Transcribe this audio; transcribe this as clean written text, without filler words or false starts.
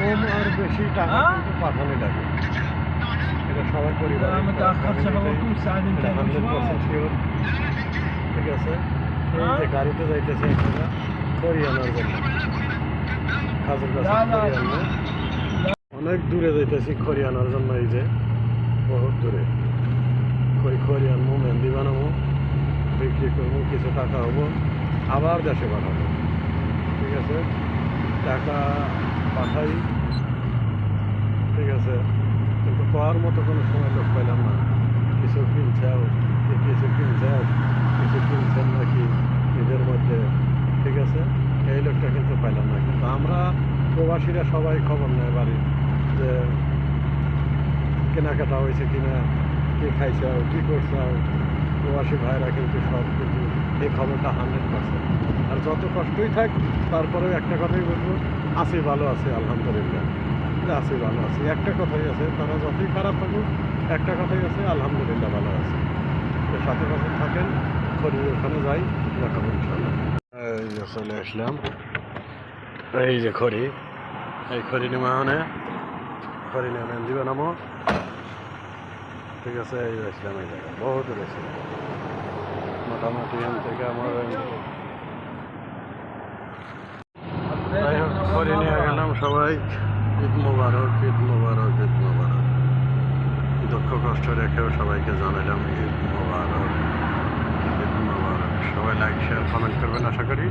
কম আর বেশি টাকা কিন্তু পাঠানো লাগে, এটা সবাই পরিবার 100% শিওর। ঠিক আছে, এই যে গাড়িতে যাইতেছে এখানে হরিয়ানার জন্য, খাজুরগাছা হরিয়ানা, অনেক দূরে যাইতেছি হরিয়ানার জন্য। এই যে বহুত দূরে খড়ি আনবো, মেহেন্দি বানাবো, বিক্রি করবো, কিছু টাকা হবো, আবার দেশে পাঠাবো। ঠিক আছে, টাকা পাঠাই, ঠিক আছে, কিন্তু পাওয়ার মতো কোনো সময় লোক পাইলাম না। কিছু কিনছাও, কিছু কিনছেন নাকি নিজের মধ্যে, ঠিক আছে, এই লোকটা কিন্তু পাইলাম না। কিন্তু আমরা প্রবাসীরা সবাই খবর নেয় বাড়ির, যে কেনাকাটা হয়েছে কিনা, কে খাইছাও, কী করছাও। প্রবাসী ভাইরা কিন্তু সব কিন্তু এই খবরটা 100%। আর যত কষ্টই থাক তারপরেও একটা কথাই বলবো, আছি ভালো আছে আলহামদুলিল্লাহ, আছি ভালো আছি। একটা কথাই আছে, তারা যতই খারাপ থাকুক একটা কথাই আছে, আলহামদুলিল্লাহ ভালো আছে। তো সাথে সাথে থাকেন, খড়ি ওখানে যাই, দেখাবো ইনশাল্লাহ। এই যে চলে আসলাম, এই যে খড়ি, এই খড়ি নিমাহনে খড়ি নিয়ে মেহেন্দি বানাবো। ঠিক আছে, এই আসলাম এই জায়গায়, বহুত দূরে ছিল, মোটামুটি এখান থেকে আমার যাই হোক খড়ি নিয়ে গেলাম। সবাই ঈদ মোবারক, ঈদ মোবারক, ঈদ মোবারক। দুঃখ কষ্ট রেখেও সবাইকে জানালাম ঈদ মোবারক, ঈদ মোবারক। সবাই লাইক শেয়ার কমেন্ট করবেন আশা করি।